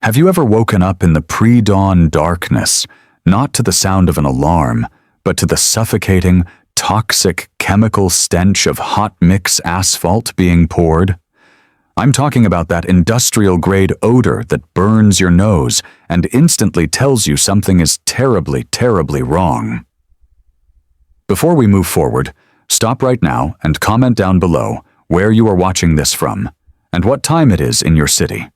Have you ever woken up in the pre-dawn darkness, not to the sound of an alarm, but to the suffocating, toxic chemical stench of hot mix asphalt being poured? I'm talking about that industrial-grade odor that burns your nose and instantly tells you something is terribly, terribly wrong. Before we move forward, stop right now and comment down below where you are watching this from and what time it is in your city.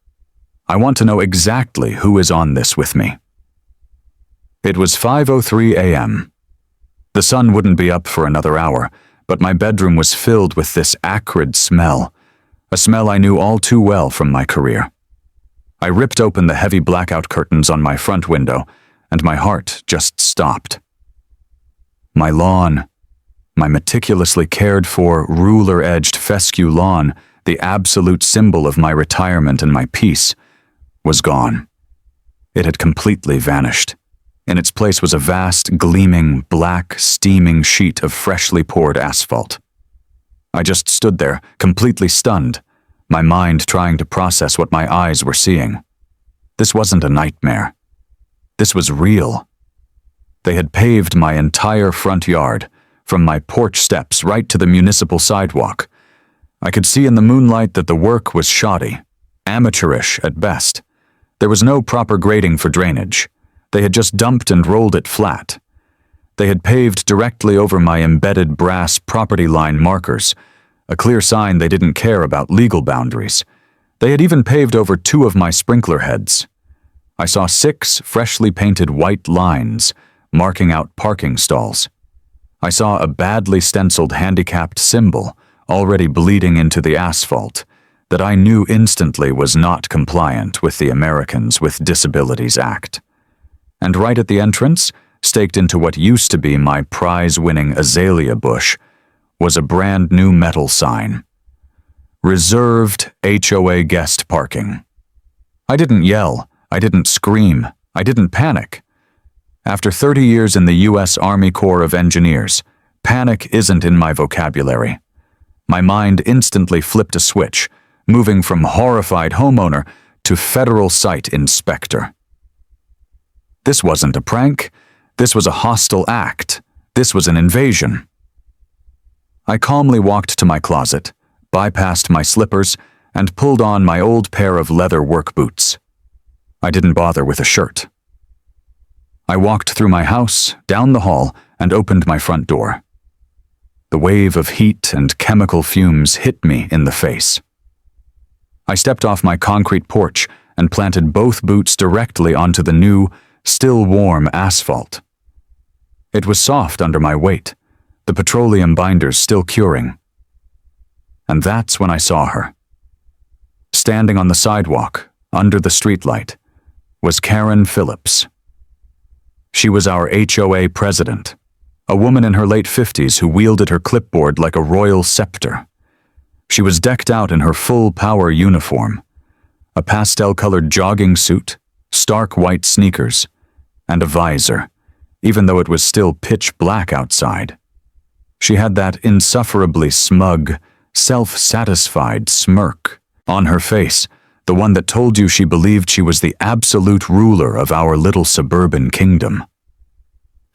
I want to know exactly who is on this with me. It was 5:03 a.m. The sun wouldn't be up for another hour, but my bedroom was filled with this acrid smell, a smell I knew all too well from my career. I ripped open the heavy blackout curtains on my front window, and my heart just stopped. My lawn, my meticulously cared-for, ruler-edged fescue lawn, the absolute symbol of my retirement and my peace, was gone. It had completely vanished. In its place was a vast, gleaming, black, steaming sheet of freshly poured asphalt. I just stood there, completely stunned, my mind trying to process what my eyes were seeing. This wasn't a nightmare. This was real. They had paved my entire front yard, from my porch steps right to the municipal sidewalk. I could see in the moonlight that the work was shoddy, amateurish at best. There was no proper grading for drainage. They had just dumped and rolled it flat. They had paved directly over my embedded brass property line markers, a clear sign they didn't care about legal boundaries. They had even paved over 2 of my sprinkler heads. I saw 6 freshly painted white lines marking out parking stalls. I saw a badly stenciled handicapped symbol already bleeding into the asphalt that I knew instantly was not compliant with the Americans with Disabilities Act. And right at the entrance, staked into what used to be my prize-winning azalea bush, was a brand new metal sign. Reserved HOA guest parking. I didn't yell, I didn't scream, I didn't panic. After 30 years in the U.S. Army Corps of Engineers, panic isn't in my vocabulary. My mind instantly flipped a switch, moving from horrified homeowner to federal site inspector. This wasn't a prank. This was a hostile act. This was an invasion. I calmly walked to my closet, bypassed my slippers, and pulled on my old pair of leather work boots. I didn't bother with a shirt. I walked through my house, down the hall, and opened my front door. The wave of heat and chemical fumes hit me in the face. I stepped off my concrete porch and planted both boots directly onto the new, still warm asphalt. It was soft under my weight, the petroleum binders still curing. And that's when I saw her. Standing on the sidewalk, under the streetlight, was Karen Phillips. She was our HOA President, a woman in her late 50s who wielded her clipboard like a royal scepter. She was decked out in her full-power uniform, a pastel-colored jogging suit, stark white sneakers, and a visor, even though it was still pitch black outside. She had that insufferably smug, self-satisfied smirk on her face, the one that told you she believed she was the absolute ruler of our little suburban kingdom.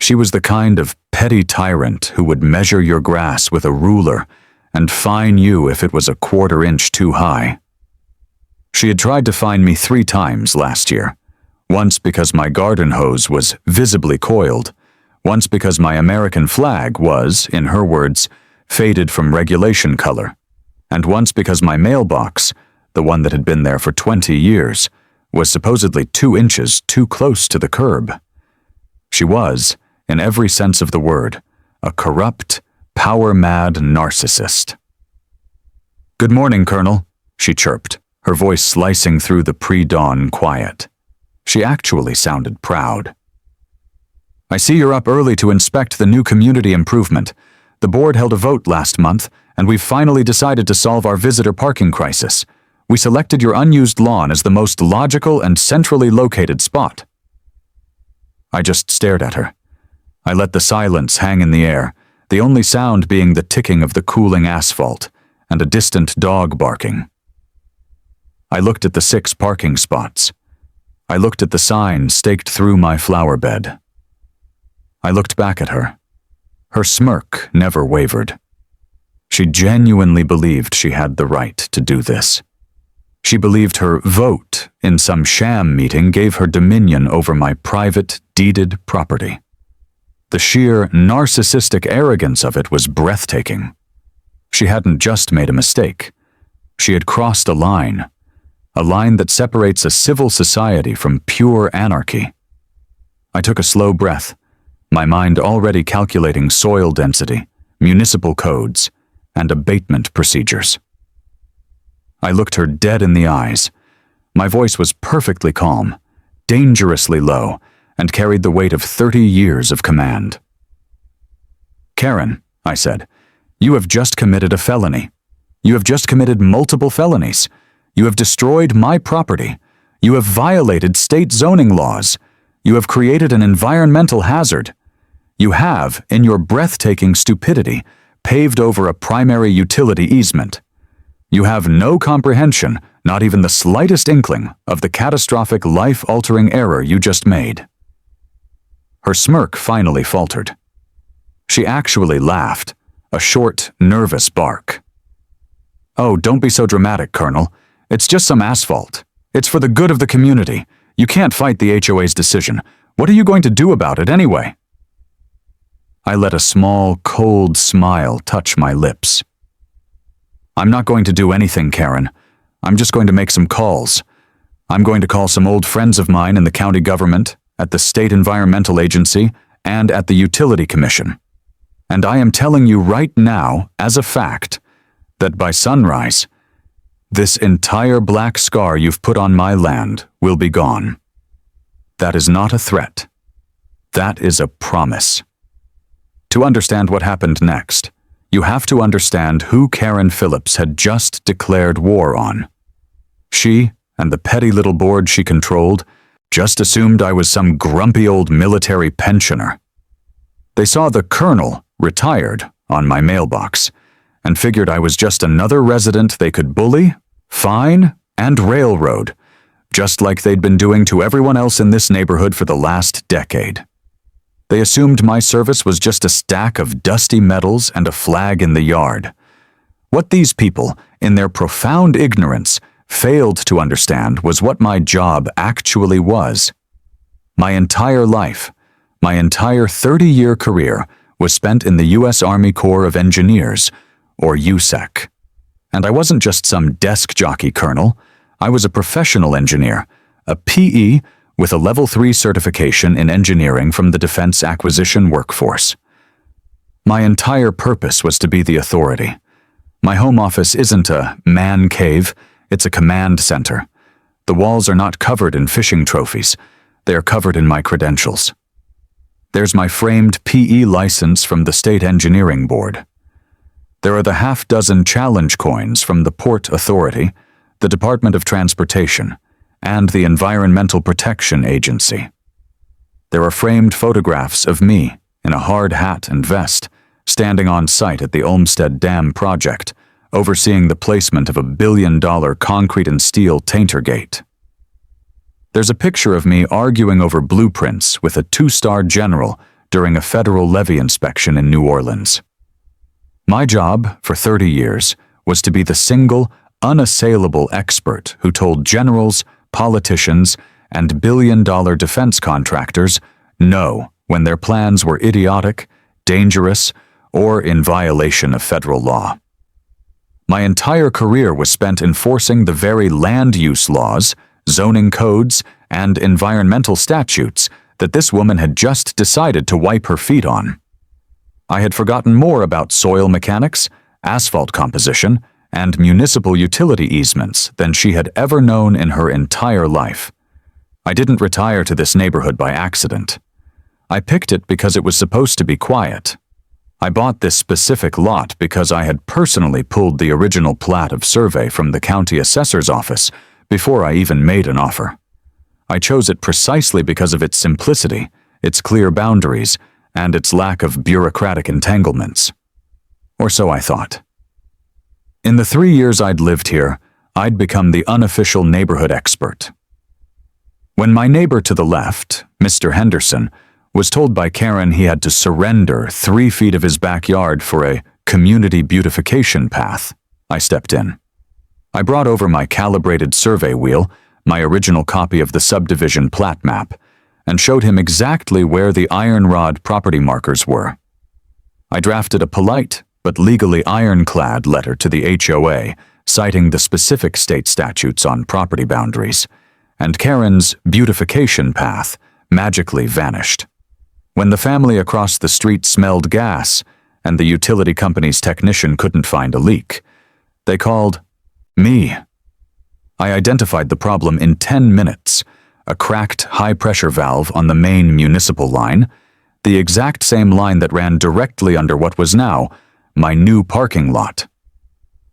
She was the kind of petty tyrant who would measure your grass with a ruler and fine you if it was a quarter-inch too high. She had tried to fine me 3 times last year, once because my garden hose was visibly coiled, once because my American flag was, in her words, faded from regulation color, and once because my mailbox, the one that had been there for 20 years, was supposedly 2 inches too close to the curb. She was, in every sense of the word, a corrupt, power-mad narcissist. "Good morning, Colonel," she chirped, her voice slicing through the pre-dawn quiet. She actually sounded proud. "I see you're up early to inspect the new community improvement. The board held a vote last month, and we've finally decided to solve our visitor parking crisis. We selected your unused lawn as the most logical and centrally located spot." I just stared at her. I let the silence hang in the air, the only sound being the ticking of the cooling asphalt and a distant dog barking. I looked at the 6 parking spots. I looked at the sign staked through my flower bed. I looked back at her. Her smirk never wavered. She genuinely believed she had the right to do this. She believed her vote in some sham meeting gave her dominion over my private, deeded property. The sheer narcissistic arrogance of it was breathtaking. She hadn't just made a mistake. She had crossed a line that separates a civil society from pure anarchy. I took a slow breath, my mind already calculating soil density, municipal codes, and abatement procedures. I looked her dead in the eyes. My voice was perfectly calm, dangerously low, and carried the weight of 30 years of command. "Karen," I said, "you have just committed a felony. You have just committed multiple felonies. You have destroyed my property. You have violated state zoning laws. You have created an environmental hazard. You have, in your breathtaking stupidity, paved over a primary utility easement. You have no comprehension, not even the slightest inkling, of the catastrophic life-altering error you just made." Her smirk finally faltered. She actually laughed, a short, nervous bark. "Oh, don't be so dramatic, Colonel. It's just some asphalt. It's for the good of the community. You can't fight the HOA's decision. What are you going to do about it anyway?" I let a small, cold smile touch my lips. "I'm not going to do anything, Karen. I'm just going to make some calls. I'm going to call some old friends of mine in the county government, at the state environmental agency, and at the utility commission. And I am telling you right now, as a fact, that by sunrise, this entire black scar you've put on my land will be gone. That is not a threat. That is a promise. To understand what happened next, you have to understand who Karen Phillips had just declared war on. She, and the petty little board she controlled, just assumed I was some grumpy old military pensioner. They saw the colonel, retired, on my mailbox, and figured I was just another resident they could bully, fine, and railroad, just like they'd been doing to everyone else in this neighborhood for the last decade. They assumed my service was just a stack of dusty medals and a flag in the yard. What these people, in their profound ignorance, failed to understand was what my job actually was. My entire life, my entire 30-year career, was spent in the U.S. Army Corps of Engineers, or USEC. And I wasn't just some desk jockey colonel. I was a professional engineer, a PE with a Level 3 certification in engineering from the Defense Acquisition Workforce. My entire purpose was to be the authority. My home office isn't a man cave, it's a command center. The walls are not covered in fishing trophies. They are covered in my credentials. There's my framed PE license from the State Engineering Board. There are the half-dozen challenge coins from the Port Authority, the Department of Transportation, and the Environmental Protection Agency. There are framed photographs of me in a hard hat and vest, standing on site at the Olmsted Dam project, overseeing the placement of $1 billion concrete and steel tainter gate. There's a picture of me arguing over blueprints with a 2-star general during a federal levee inspection in New Orleans. My job, for 30 years, was to be the single, unassailable expert who told generals, politicians, and billion-dollar defense contractors no when their plans were idiotic, dangerous, or in violation of federal law. My entire career was spent enforcing the very land use laws, zoning codes, and environmental statutes that this woman had just decided to wipe her feet on. I had forgotten more about soil mechanics, asphalt composition, and municipal utility easements than she had ever known in her entire life. I didn't retire to this neighborhood by accident. I picked it because it was supposed to be quiet. I bought this specific lot because I had personally pulled the original plat of survey from the county assessor's office before I even made an offer. I chose it precisely because of its simplicity, its clear boundaries, and its lack of bureaucratic entanglements. Or so I thought. In the 3 years I'd lived here, I'd become the unofficial neighborhood expert. When my neighbor to the left, Mr. Henderson, was told by Karen he had to surrender 3 feet of his backyard for a community beautification path, I stepped in. I brought over my calibrated survey wheel, my original copy of the subdivision plat map, and showed him exactly where the iron rod property markers were. I drafted a polite but legally ironclad letter to the HOA, citing the specific state statutes on property boundaries, and Karen's beautification path magically vanished. When the family across the street smelled gas and the utility company's technician couldn't find a leak, they called me. I identified the problem in 10 minutes, a cracked high-pressure valve on the main municipal line, the exact same line that ran directly under what was now my new parking lot.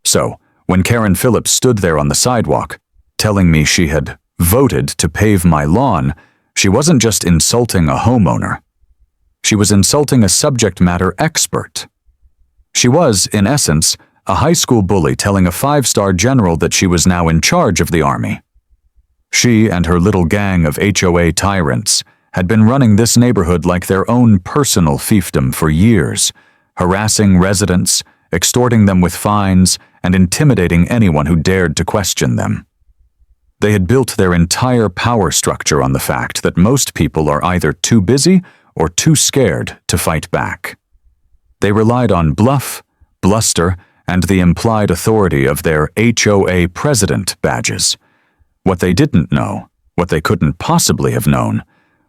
So, when Karen Phillips stood there on the sidewalk, telling me she had voted to pave my lawn, she wasn't just insulting a homeowner. She was insulting a subject matter expert. She was, in essence, a high school bully telling a 5-star general that she was now in charge of the army. She and her little gang of HOA tyrants had been running this neighborhood like their own personal fiefdom for years, harassing residents, extorting them with fines, and intimidating anyone who dared to question them. They had built their entire power structure on the fact that most people are either too busy or too scared to fight back. They relied on bluff, bluster, and the implied authority of their HOA President badges. What they didn't know, what they couldn't possibly have known,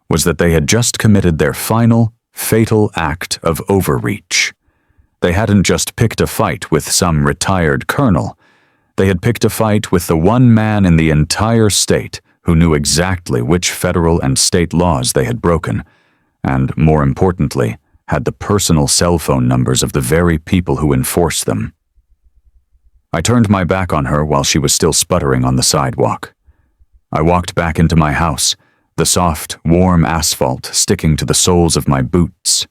was that they had just committed their final, fatal act of overreach. They hadn't just picked a fight with some retired colonel. They had picked a fight with the one man in the entire state who knew exactly which federal and state laws they had broken, and, more importantly, had the personal cell phone numbers of the very people who enforced them. I turned my back on her while she was still sputtering on the sidewalk. I walked back into my house, the soft, warm asphalt sticking to the soles of my boots.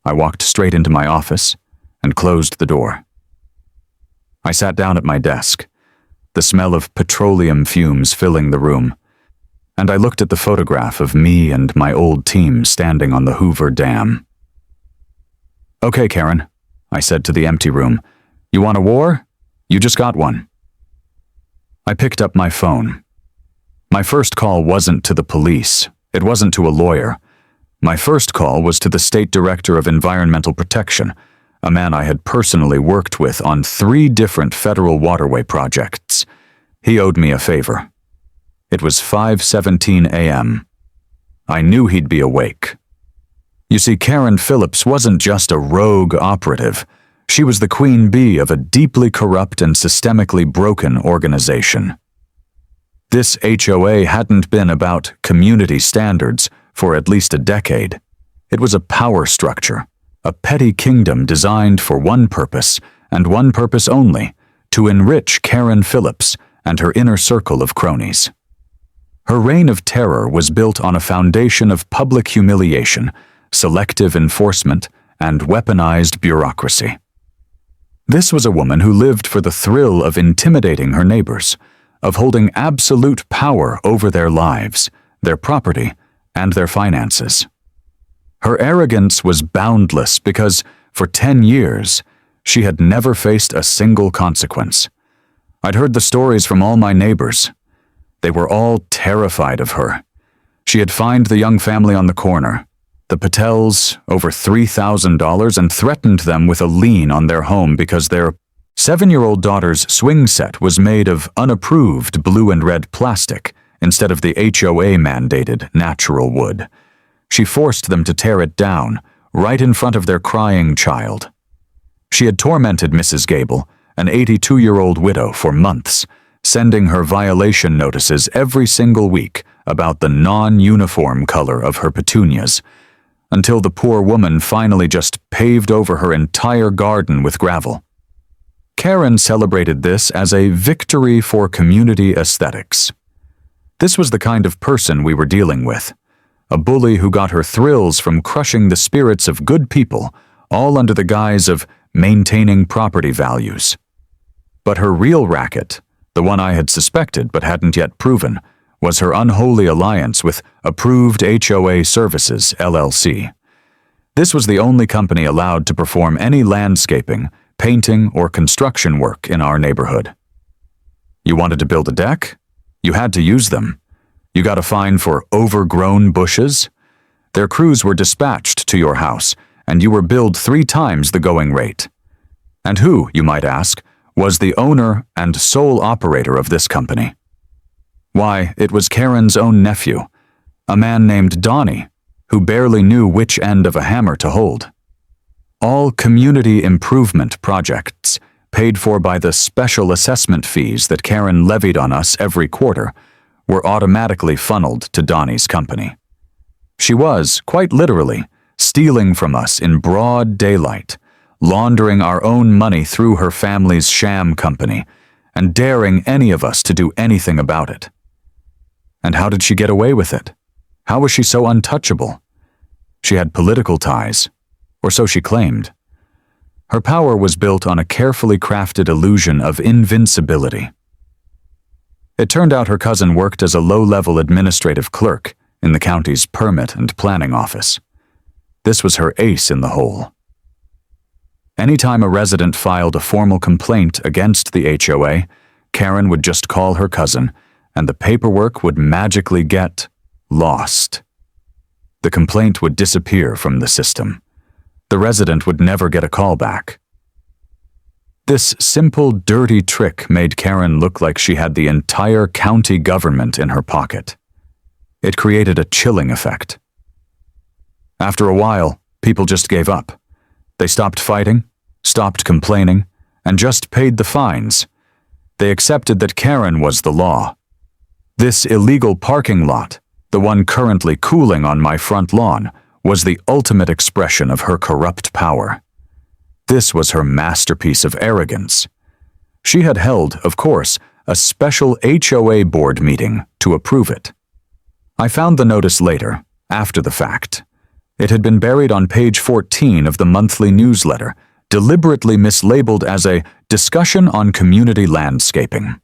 I walked straight into my office and closed the door. I sat down at my desk, the smell of petroleum fumes filling the room, and I looked at the photograph of me and my old team standing on the Hoover Dam. "Okay, Karen," I said to the empty room. "You want a war? You just got one." I picked up my phone. My first call wasn't to the police. It wasn't to a lawyer. My first call was to the State Director of Environmental Protection, a man I had personally worked with on 3 different federal waterway projects. He owed me a favor. It was 5:17 a.m. I knew he'd be awake. You see, Karen Phillips wasn't just a rogue operative. She was the queen bee of a deeply corrupt and systemically broken organization. This HOA hadn't been about community standards for at least a decade. It was a power structure, a petty kingdom designed for one purpose, and one purpose only, to enrich Karen Phillips and her inner circle of cronies. Her reign of terror was built on a foundation of public humiliation, selective enforcement, and weaponized bureaucracy. This was a woman who lived for the thrill of intimidating her neighbors, of holding absolute power over their lives, their property, and their finances. Her arrogance was boundless because, for 10 years, she had never faced a single consequence. I'd heard the stories from all my neighbors. They were all terrified of her. She had fined the young family on the corner, the Patels, over $3,000, and threatened them with a lien on their home because their 7-year-old daughter's swing set was made of unapproved blue and red plastic instead of the HOA-mandated natural wood. She forced them to tear it down, right in front of their crying child. She had tormented Mrs. Gable, an 82-year-old widow, for months, sending her violation notices every single week about the non-uniform color of her petunias, until the poor woman finally just paved over her entire garden with gravel. Karen celebrated this as a victory for community aesthetics. This was the kind of person we were dealing with, a bully who got her thrills from crushing the spirits of good people, all under the guise of maintaining property values. But her real racket, the one I had suspected but hadn't yet proven, was her unholy alliance with Approved HOA Services, LLC. This was the only company allowed to perform any landscaping, painting, or construction work in our neighborhood. You wanted to build a deck? You had to use them. You got a fine for overgrown bushes? Their crews were dispatched to your house, and you were billed 3 times the going rate. And who, you might ask, was the owner and sole operator of this company? Why, it was Karen's own nephew, a man named Donnie, who barely knew which end of a hammer to hold. All community improvement projects, paid for by the special assessment fees that Karen levied on us every quarter, were automatically funneled to Donnie's company. She was, quite literally, stealing from us in broad daylight, laundering our own money through her family's sham company, and daring any of us to do anything about it. And how did she get away with it? How was she so untouchable? She had political ties, or so she claimed. Her power was built on a carefully crafted illusion of invincibility. It turned out her cousin worked as a low-level administrative clerk in the county's permit and planning office. This was her ace in the hole. Anytime a resident filed a formal complaint against the HOA, Karen would just call her cousin, and the paperwork would magically get lost. The complaint would disappear from the system. The resident would never get a call back. This simple, dirty trick made Karen look like she had the entire county government in her pocket. It created a chilling effect. After a while, people just gave up. They stopped fighting, stopped complaining, and just paid the fines. They accepted that Karen was the law. This illegal parking lot, the one currently cooling on my front lawn, was the ultimate expression of her corrupt power. This was her masterpiece of arrogance. She had held, of course, a special HOA board meeting to approve it. I found the notice later, after the fact. It had been buried on page 14 of the monthly newsletter, deliberately mislabeled as a discussion on community landscaping.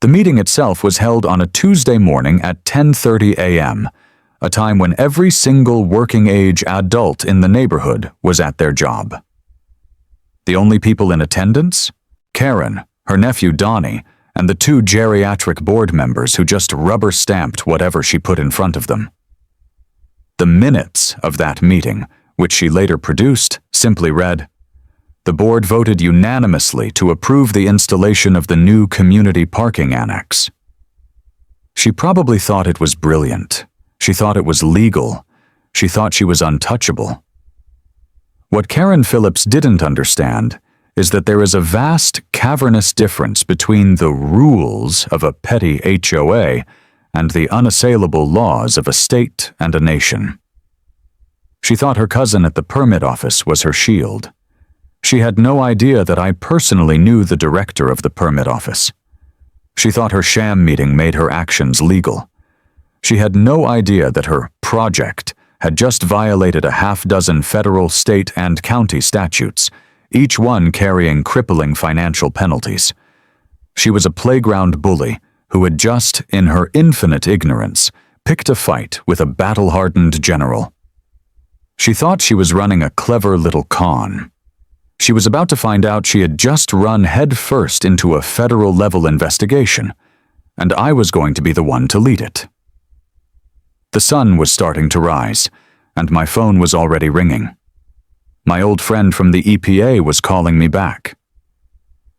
The meeting itself was held on a Tuesday morning at 10:30 a.m., a time when every single working-age adult in the neighborhood was at their job. The only people in attendance? Karen, her nephew Donnie, and the 2 geriatric board members who just rubber-stamped whatever she put in front of them. The minutes of that meeting, which she later produced, simply read, "The board voted unanimously to approve the installation of the new community parking annex." She probably thought it was brilliant. She thought it was legal. She thought she was untouchable. What Karen Phillips didn't understand is that there is a vast, cavernous difference between the rules of a petty HOA and the unassailable laws of a state and a nation. She thought her cousin at the permit office was her shield. She had no idea that I personally knew the director of the permit office. She thought her sham meeting made her actions legal. She had no idea that her project had just violated a half-dozen federal, state, and county statutes, each one carrying crippling financial penalties. She was a playground bully who had just, in her infinite ignorance, picked a fight with a battle-hardened general. She thought she was running a clever little con. She was about to find out she had just run headfirst into a federal-level investigation, and I was going to be the one to lead it. The sun was starting to rise, and my phone was already ringing. My old friend from the EPA was calling me back.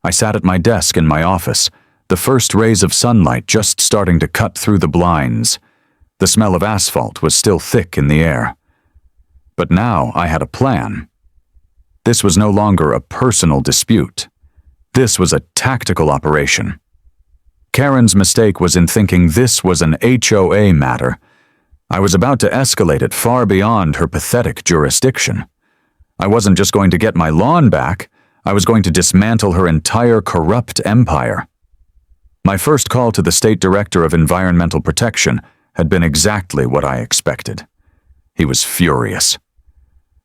I sat at my desk in my office, the first rays of sunlight just starting to cut through the blinds. The smell of asphalt was still thick in the air. But now I had a plan. This was no longer a personal dispute. This was a tactical operation. Karen's mistake was in thinking this was an HOA matter. I was about to escalate it far beyond her pathetic jurisdiction. I wasn't just going to get my lawn back, I was going to dismantle her entire corrupt empire. My first call to the State Director of Environmental Protection had been exactly what I expected. He was furious.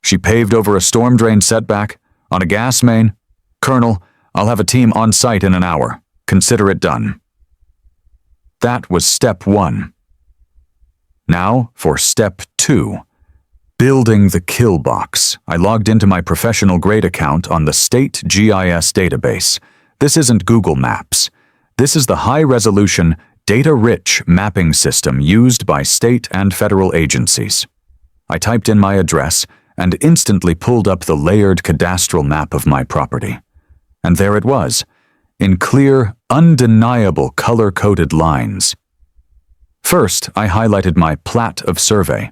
"She paved over a storm drain setback, on a gas main. Colonel, I'll have a team on site in an hour. Consider it done." That was step 1. Now for step 2. Building the kill box. I logged into my professional grade account on the state GIS database. This isn't Google Maps. This is the high-resolution, data-rich mapping system used by state and federal agencies. I typed in my address and instantly pulled up the layered cadastral map of my property. And there it was, in clear, undeniable color-coded lines. First, I highlighted my plat of survey,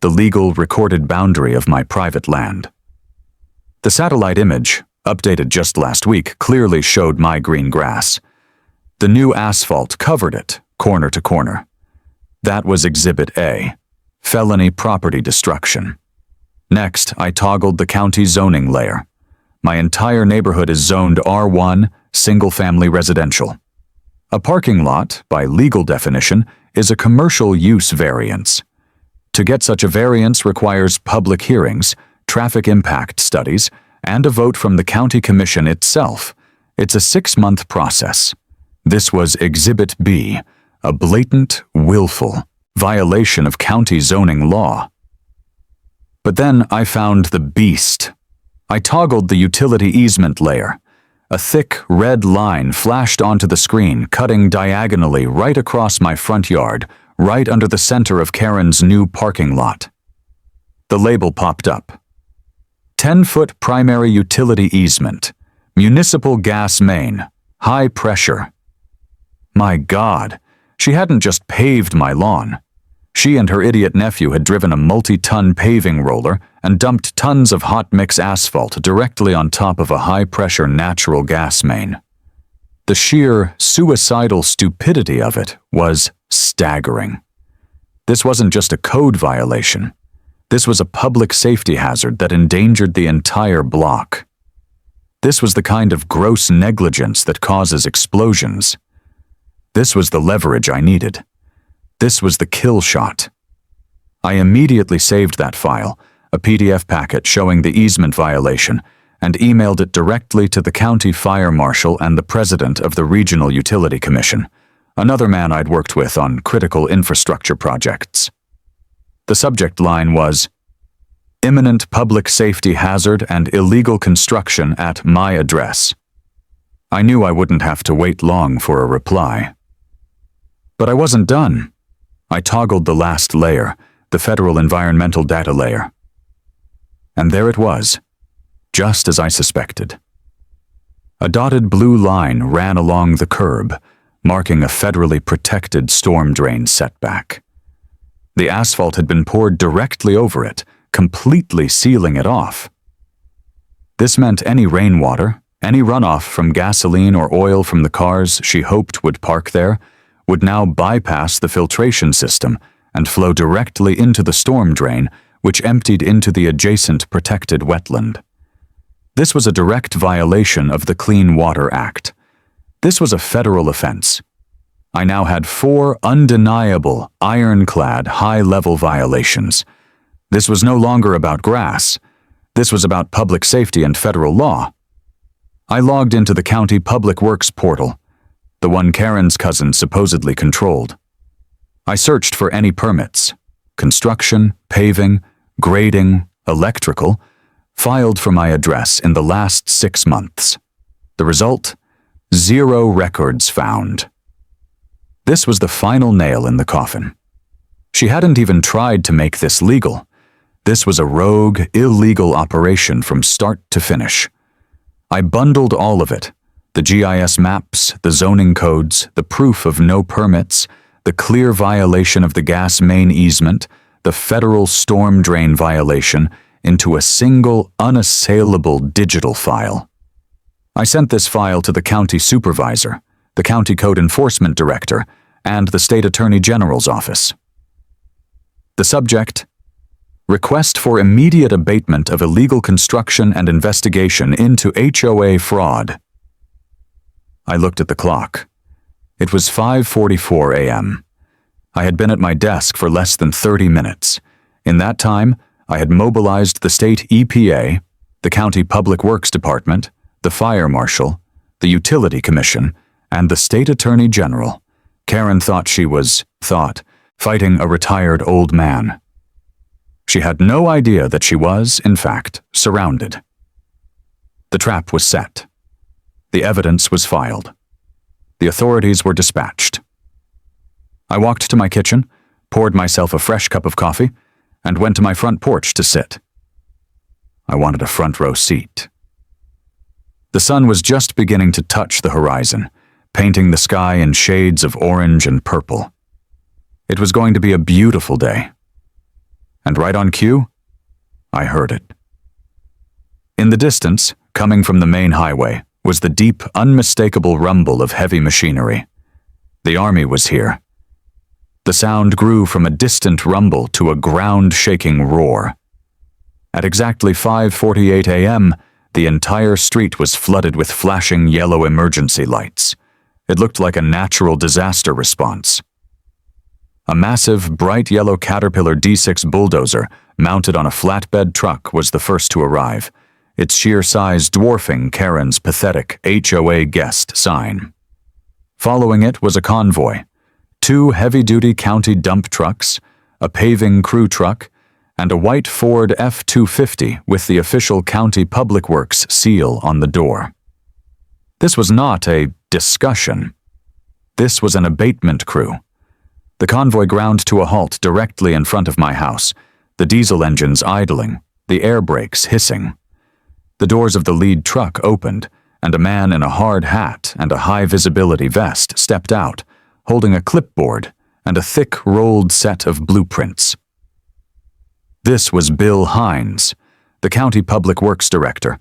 the legal recorded boundary of my private land. The satellite image, updated just last week, clearly showed my green grass. The new asphalt covered it, corner to corner. That was Exhibit A, felony property destruction. Next, I toggled the county zoning layer. My entire neighborhood is zoned R1, single-family residential. A parking lot, by legal definition, is a commercial use variance. To get such a variance requires public hearings, traffic impact studies, and a vote from the county commission itself. It's a 6-month process. This was Exhibit B, a blatant, willful violation of county zoning law. But then I found the beast. I toggled the utility easement layer. A thick, red line flashed onto the screen, cutting diagonally right across my front yard, right under the center of Karen's new parking lot. The label popped up. 10-foot primary utility easement, municipal gas main, high pressure. My God, she hadn't just paved my lawn. She and her idiot nephew had driven a multi-ton paving roller and dumped tons of hot mix asphalt directly on top of a high-pressure natural gas main. The sheer, suicidal stupidity of it was staggering. This wasn't just a code violation. This was a public safety hazard that endangered the entire block. This was the kind of gross negligence that causes explosions. This was the leverage I needed. This was the kill shot. I immediately saved that file, a PDF packet showing the easement violation, and emailed it directly to the county fire marshal and the president of the Regional Utility Commission, another man I'd worked with on critical infrastructure projects. The subject line was, "Imminent public safety hazard and illegal construction at my address." I knew I wouldn't have to wait long for a reply. But I wasn't done. I toggled the last layer, the federal environmental data layer. And there it was, just as I suspected. A dotted blue line ran along the curb, marking a federally protected storm drain setback. The asphalt had been poured directly over it, completely sealing it off. This meant any rainwater, any runoff from gasoline or oil from the cars she hoped would park there, would now bypass the filtration system and flow directly into the storm drain, which emptied into the adjacent protected wetland. This was a direct violation of the Clean Water Act. This was a federal offense. I now had 4 undeniable, ironclad, high-level violations. This was no longer about grass. This was about public safety and federal law. I logged into the county public works portal, the one Karen's cousin supposedly controlled. I searched for any permits, construction, paving, grading, electrical, filed for my address in the last 6 months. The result? 0 records found. This was the final nail in the coffin. She hadn't even tried to make this legal. This was a rogue, illegal operation from start to finish. I bundled all of it, the GIS maps, the zoning codes, the proof of no permits, the clear violation of the gas main easement, the federal storm drain violation, into a single, unassailable digital file. I sent this file to the county supervisor, the county code enforcement director, and the state attorney general's office. The subject: request for immediate abatement of illegal construction and investigation into HOA fraud. I looked at the clock. It was 5:44 a.m. I had been at my desk for less than 30 minutes. In that time, I had mobilized the state EPA, the county public works department, the fire marshal, the utility commission, and the state attorney general, Karen thought she was, fighting a retired old man. She had no idea that she was, in fact, surrounded. The trap was set. The evidence was filed. The authorities were dispatched. I walked to my kitchen, poured myself a fresh cup of coffee, and went to my front porch to sit. I wanted a front row seat. The sun was just beginning to touch the horizon, painting the sky in shades of orange and purple. It was going to be a beautiful day. And right on cue, I heard it. In the distance, coming from the main highway, was the deep, unmistakable rumble of heavy machinery. The army was here. The sound grew from a distant rumble to a ground-shaking roar. At exactly 5:48 a.m., the entire street was flooded with flashing yellow emergency lights. It looked like a natural disaster response. A massive, bright yellow Caterpillar D6 bulldozer mounted on a flatbed truck was the first to arrive, its sheer size dwarfing Karen's pathetic HOA guest sign. Following it was a convoy, 2 heavy-duty county dump trucks, a paving crew truck, and a white Ford F-250 with the official county public works seal on the door. This was not a discussion. This was an abatement crew. The convoy ground to a halt directly in front of my house, the diesel engines idling, the air brakes hissing. The doors of the lead truck opened, and a man in a hard hat and a high-visibility vest stepped out, holding a clipboard and a thick, rolled set of blueprints. This was Bill Hines, the county public works director,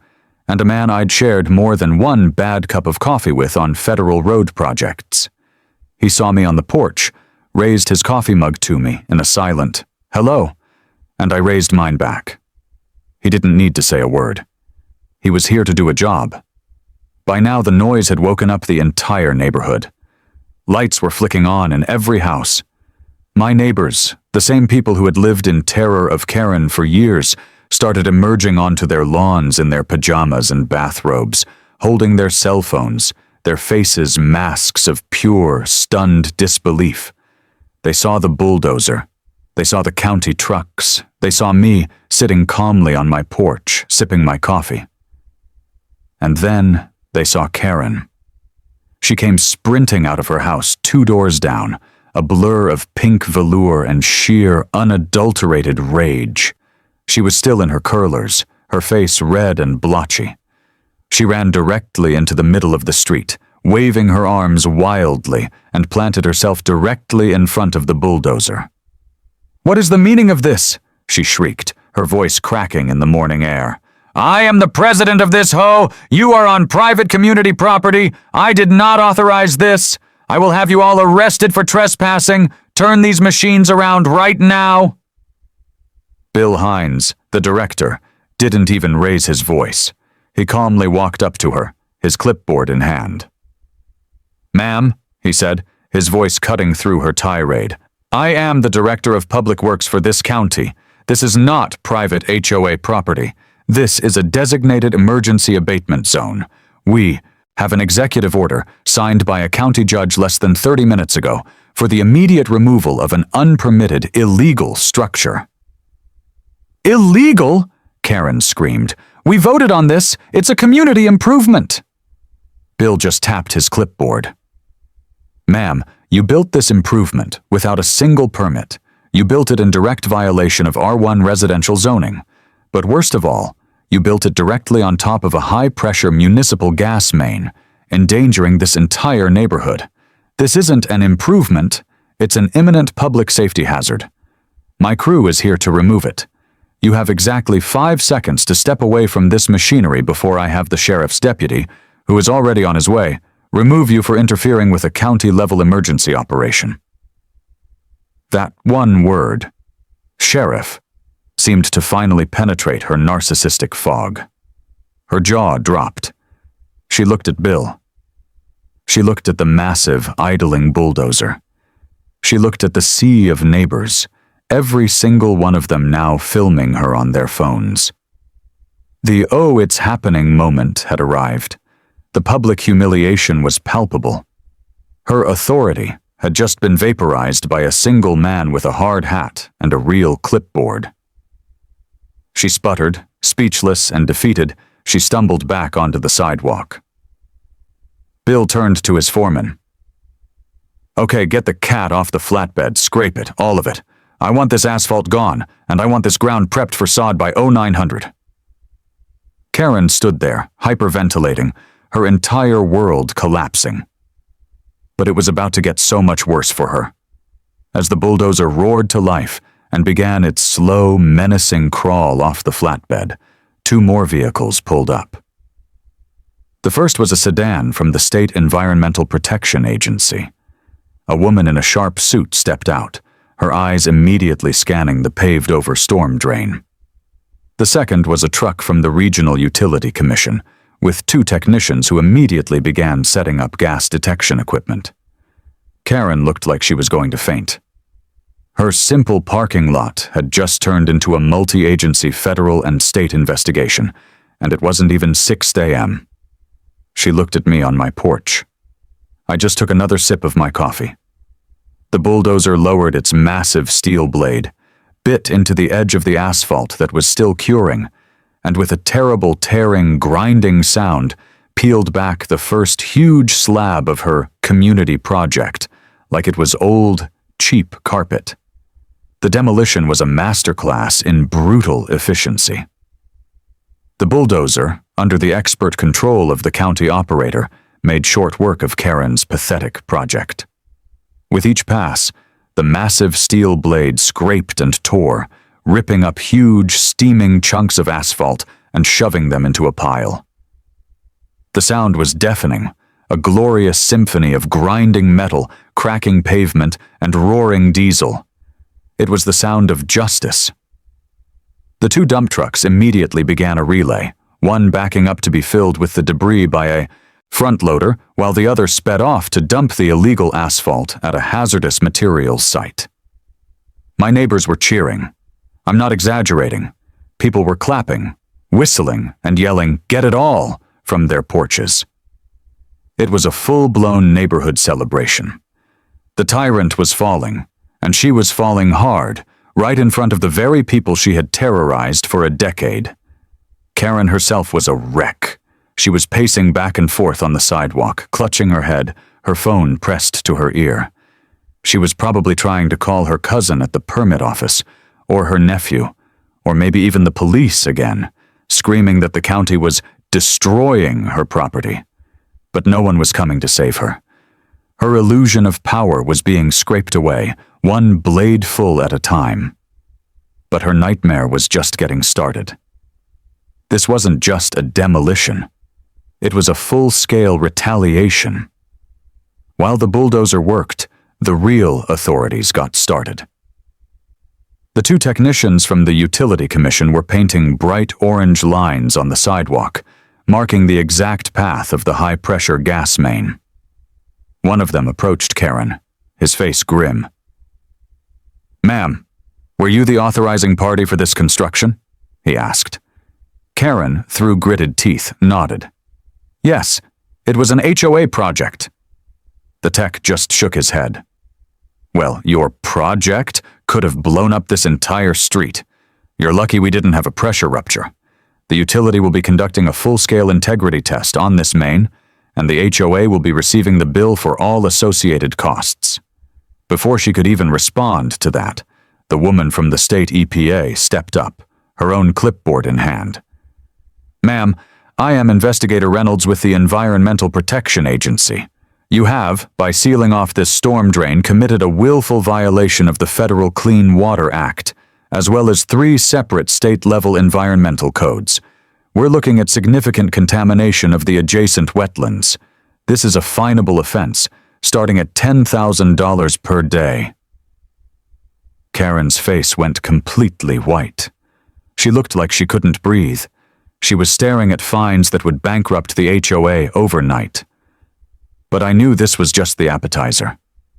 and a man I'd shared more than one bad cup of coffee with on federal road projects. He saw me on the porch, raised his coffee mug to me in a silent, "Hello," and I raised mine back. He didn't need to say a word. He was here to do a job. By now the noise had woken up the entire neighborhood. Lights were flicking on in every house. My neighbors, the same people who had lived in terror of Karen for years, started emerging onto their lawns in their pajamas and bathrobes, holding their cell phones, their faces masks of pure, stunned disbelief. They saw the bulldozer. They saw the county trucks. They saw me sitting calmly on my porch, sipping my coffee. And then they saw Karen. She came sprinting out of her house 2 doors down, a blur of pink velour and sheer, unadulterated rage. She was still in her curlers, her face red and blotchy. She ran directly into the middle of the street, waving her arms wildly, and planted herself directly in front of the bulldozer. "What is the meaning of this?" she shrieked, her voice cracking in the morning air. "I am the president of this hoe! You are on private community property! I did not authorize this! I will have you all arrested for trespassing! Turn these machines around right now!" Bill Hines, the director, didn't even raise his voice. He calmly walked up to her, his clipboard in hand. "Ma'am," he said, his voice cutting through her tirade, "I am the director of public works for this county. This is not private HOA property. This is a designated emergency abatement zone. We have an executive order signed by a county judge less than 30 minutes ago for the immediate removal of an unpermitted, illegal structure." "Illegal?" Karen screamed. "We voted on this. It's a community improvement." Bill just tapped his clipboard. "Ma'am, you built this improvement without a single permit. You built it in direct violation of R1 residential zoning. But worst of all, you built it directly on top of a high-pressure municipal gas main, endangering this entire neighborhood. This isn't an improvement, it's an imminent public safety hazard. My crew is here to remove it. You have exactly 5 seconds to step away from this machinery before I have the sheriff's deputy, who is already on his way, remove you for interfering with a county-level emergency operation." That one word, sheriff, seemed to finally penetrate her narcissistic fog. Her jaw dropped. She looked at Bill. She looked at the massive, idling bulldozer. She looked at the sea of neighbors, every single one of them now filming her on their phones. The "oh, it's happening" moment had arrived. The public humiliation was palpable. Her authority, had just been vaporized by a single man with a hard hat and a real clipboard. She sputtered, speechless and defeated. She stumbled back onto the sidewalk. Bill turned to his foreman. "Okay, get the cat off the flatbed, scrape it, all of it. I want this asphalt gone, and I want this ground prepped for sod by 0900. Karen stood there, hyperventilating, her entire world collapsing. But it was about to get so much worse for her. As the bulldozer roared to life and began its slow, menacing crawl off the flatbed, 2 more vehicles pulled up. The first was a sedan from the State Environmental Protection Agency. A woman in a sharp suit stepped out, her eyes immediately scanning the paved-over storm drain. The second was a truck from the Regional Utility Commission, with 2 technicians who immediately began setting up gas detection equipment. Karen looked like she was going to faint. Her simple parking lot had just turned into a multi-agency federal and state investigation, and it wasn't even 6 a.m. She looked at me on my porch. I just took another sip of my coffee. The bulldozer lowered its massive steel blade, bit into the edge of the asphalt that was still curing, and with a terrible tearing, grinding sound, peeled back the first huge slab of her community project, like it was old, cheap carpet. The demolition was a masterclass in brutal efficiency. The bulldozer, under the expert control of the county operator, made short work of Karen's pathetic project. With each pass, the massive steel blade scraped and tore, ripping up huge, steaming chunks of asphalt and shoving them into a pile. The sound was deafening, a glorious symphony of grinding metal, cracking pavement, and roaring diesel. It was the sound of justice. The 2 dump trucks immediately began a relay, one backing up to be filled with the debris by a front loader, while the other sped off to dump the illegal asphalt at a hazardous materials site. My neighbors were cheering. I'm not exaggerating. People were clapping, whistling, and yelling, "Get it all!" from their porches. It was a full-blown neighborhood celebration. The tyrant was falling, and she was falling hard, right in front of the very people she had terrorized for a decade. Karen herself was a wreck. She was pacing back and forth on the sidewalk, clutching her head, her phone pressed to her ear. She was probably trying to call her cousin at the permit office, or her nephew, or maybe even the police again, screaming that the county was destroying her property. But no one was coming to save her. Her illusion of power was being scraped away, one bladeful at a time. But her nightmare was just getting started. This wasn't just a demolition. It was a full-scale retaliation. While the bulldozer worked, the real authorities got started. The 2 technicians from the Utility Commission were painting bright orange lines on the sidewalk, marking the exact path of the high-pressure gas main. One of them approached Karen, his face grim. "Ma'am, were you the authorizing party for this construction?" he asked. Karen, through gritted teeth, nodded. "Yes, it was an HOA project." The tech just shook his head. "Well, your project could have blown up this entire street. You're lucky we didn't have a pressure rupture. The utility will be conducting a full-scale integrity test on this main, and the HOA will be receiving the bill for all associated costs." Before she could even respond to that, the woman from the state EPA stepped up, her own clipboard in hand. "Ma'am, I am Investigator Reynolds with the Environmental Protection Agency. You have, by sealing off this storm drain, committed a willful violation of the Federal Clean Water Act, as well as 3 separate state-level environmental codes. We're looking at significant contamination of the adjacent wetlands. This is a finable offense, starting at $10,000 per day." Karen's face went completely white. She looked like she couldn't breathe. She was staring at fines that would bankrupt the HOA overnight. But I knew this was just the appetizer.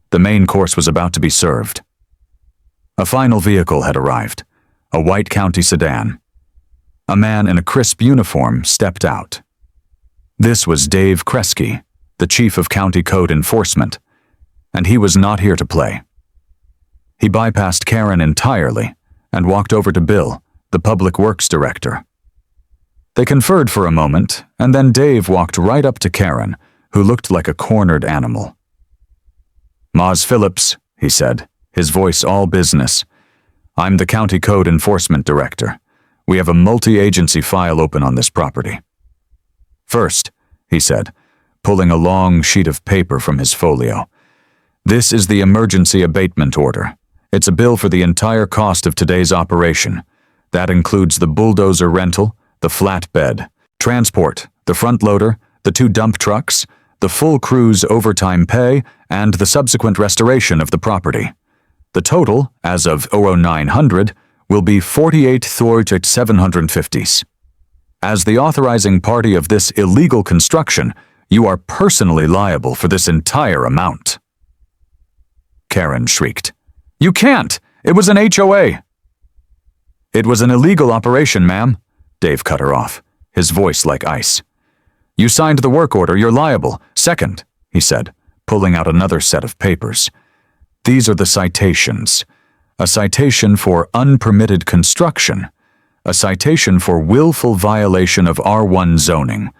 The main course was about to be served. A final vehicle had arrived, a white county sedan. A man in a crisp uniform stepped out. This was Dave Kresge, the chief of county code enforcement, and he was not here to play. He bypassed Karen entirely and walked over to Bill, the Public Works Director. They conferred for a moment, and then Dave walked right up to Karen, who looked like a cornered animal. "Maz Phillips," he said, his voice all business. "I'm the County Code Enforcement Director. We have a multi-agency file open on this property." "First," he said, pulling a long sheet of paper from his folio, "this is the emergency abatement order. It's a bill for the entire cost of today's operation. That includes the bulldozer rental, the flatbed, transport, the front loader, the 2 dump trucks, the full crew's overtime pay, and the subsequent restoration of the property. The total, as of 0900, will be 48,750. As the authorizing party of this illegal construction, you are personally liable for this entire amount." Karen shrieked. "You can't! It was an HOA!" "It was an illegal operation, ma'am," Dave cut her off, his voice like ice. "You signed the work order, you're liable. Second," he said, pulling out another set of papers. "These are the citations. A citation for unpermitted construction, a citation for willful violation of R1 zoning,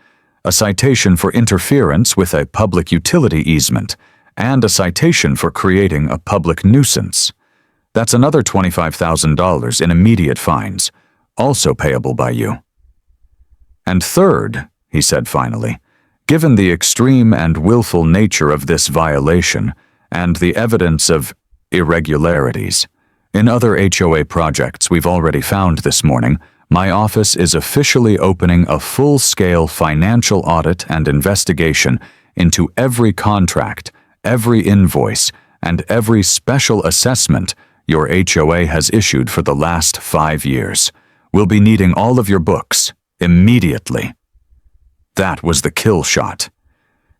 a citation for interference with a public utility easement, and a citation for creating a public nuisance. That's another $25,000 in immediate fines, also payable by you. And third," he said finally, "given the extreme and willful nature of this violation and the evidence of irregularities in other HOA projects we've already found this morning, my office is officially opening a full-scale financial audit and investigation into every contract, every invoice, and every special assessment your HOA has issued for the last 5 years. We'll be needing all of your books, immediately." That was the kill shot.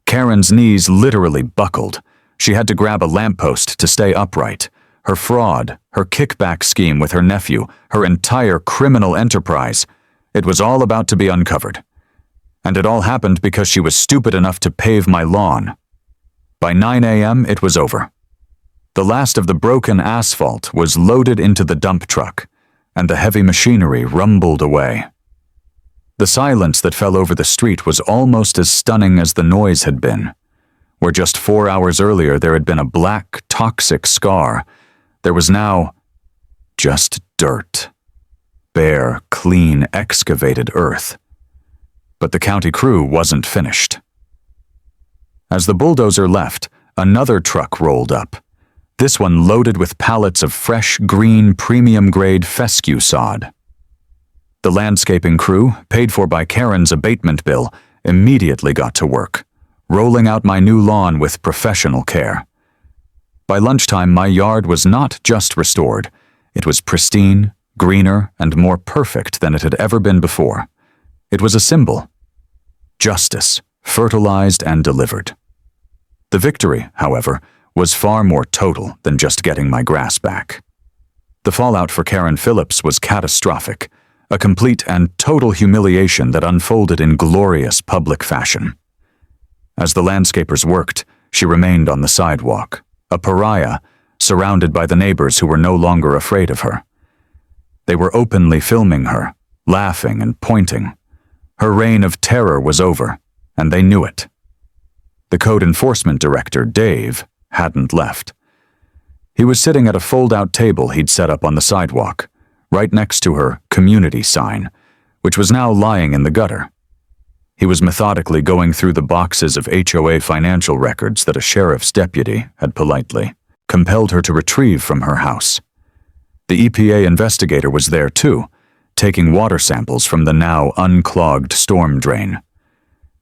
Karen's knees literally buckled. She had to grab a lamppost to stay upright. Her fraud, her kickback scheme with her nephew, her entire criminal enterprise, it was all about to be uncovered. And it all happened because she was stupid enough to pave my lawn. By 9 a.m., it was over. The last of the broken asphalt was loaded into the dump truck, and the heavy machinery rumbled away. The silence that fell over the street was almost as stunning as the noise had been. Where just 4 hours earlier there had been a black, toxic scar, there was now just dirt. Bare, clean, excavated earth. But the county crew wasn't finished. As the bulldozer left, another truck rolled up. This one loaded with pallets of fresh, green, premium-grade fescue sod. The landscaping crew, paid for by Karen's abatement bill, immediately got to work, rolling out my new lawn with professional care. By lunchtime, my yard was not just restored. It was pristine, greener, and more perfect than it had ever been before. It was a symbol. Justice, fertilized and delivered. The victory, however, was far more total than just getting my grass back. The fallout for Karen Phillips was catastrophic, a complete and total humiliation that unfolded in glorious public fashion. As the landscapers worked, she remained on the sidewalk, a pariah, surrounded by the neighbors who were no longer afraid of her. They were openly filming her, laughing and pointing. Her reign of terror was over, and they knew it. The code enforcement director, Dave, hadn't left. He was sitting at a fold-out table he'd set up on the sidewalk, right next to her community sign, which was now lying in the gutter. He was methodically going through the boxes of HOA financial records that a sheriff's deputy had politely compelled her to retrieve from her house. The EPA investigator was there too, taking water samples from the now unclogged storm drain.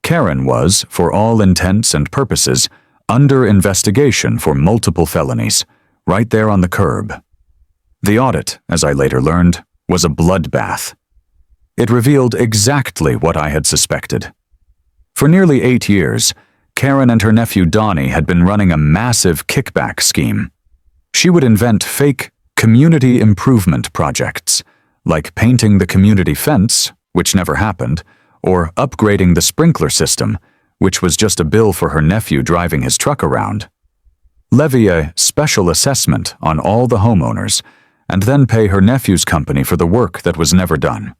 Karen was, for all intents and purposes, under investigation for multiple felonies, right there on the curb. The audit, as I later learned, was a bloodbath. It revealed exactly what I had suspected. For nearly 8 years, Karen and her nephew Donnie had been running a massive kickback scheme. She would invent fake community improvement projects, like painting the community fence, which never happened, or upgrading the sprinkler system, which was just a bill for her nephew driving his truck around. levy a special assessment on all the homeowners, and then pay her nephew's company for the work that was never done.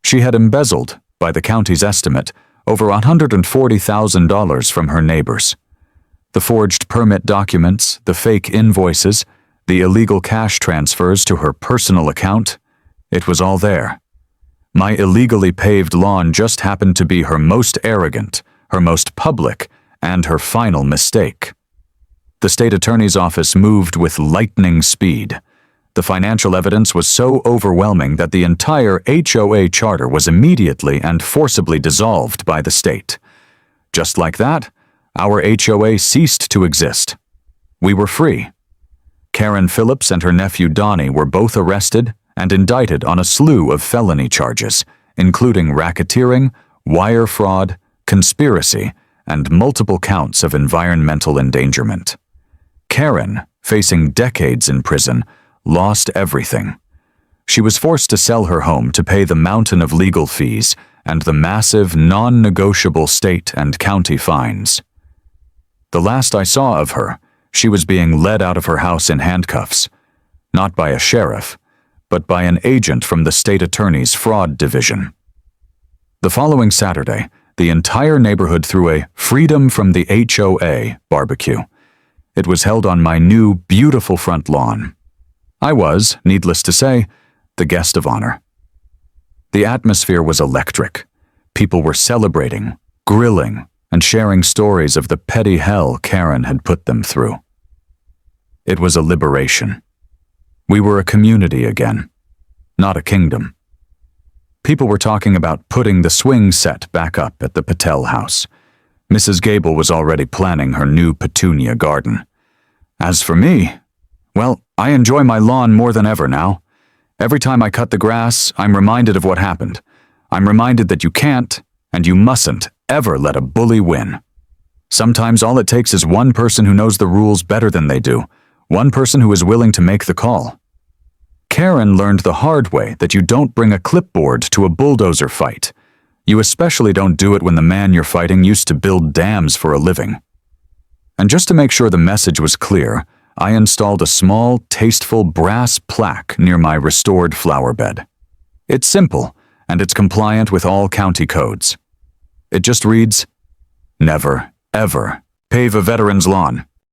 She had embezzled, by the county's estimate, over $140,000 from her neighbors. The forged permit documents, the fake invoices, the illegal cash transfers to her personal account, it was all there. My illegally paved lawn just happened to be her most arrogant, her most public, and her final mistake. The state attorney's office moved with lightning speed. The financial evidence was so overwhelming that the entire HOA charter was immediately and forcibly dissolved by the state. Just like that, our HOA ceased to exist. We were free. Karen Phillips and her nephew Donnie were both arrested and indicted on a slew of felony charges, including racketeering, wire fraud, conspiracy, and multiple counts of environmental endangerment. Karen, facing decades in prison, lost everything. She was forced to sell her home to pay the mountain of legal fees and the massive, non-negotiable state and county fines. The last I saw of her, she was being led out of her house in handcuffs, not by a sheriff, but by an agent from the state attorney's fraud division. The following Saturday, the entire neighborhood threw a Freedom from the HOA barbecue. It was held on my new, beautiful front lawn. I was, needless to say, the guest of honor. The atmosphere was electric. People were celebrating, grilling, and sharing stories of the petty hell Karen had put them through. It was a liberation. We were a community again, not a kingdom. People were talking about putting the swing set back up at the Patel house. Mrs. Gable was already planning her new petunia garden. As for me, well, I enjoy my lawn more than ever now. Every time I cut the grass, I'm reminded of what happened. I'm reminded that you can't, and you mustn't, ever let a bully win. Sometimes all it takes is one person who knows the rules better than they do, one person who is willing to make the call. Karen learned the hard way that you don't bring a clipboard to a bulldozer fight. You especially don't do it when the man you're fighting used to build dams for a living. And just to make sure the message was clear, I installed a small, tasteful brass plaque near my restored flower bed. It's simple, and it's compliant with all county codes. It just reads, "Never, ever, pave a veteran's lawn.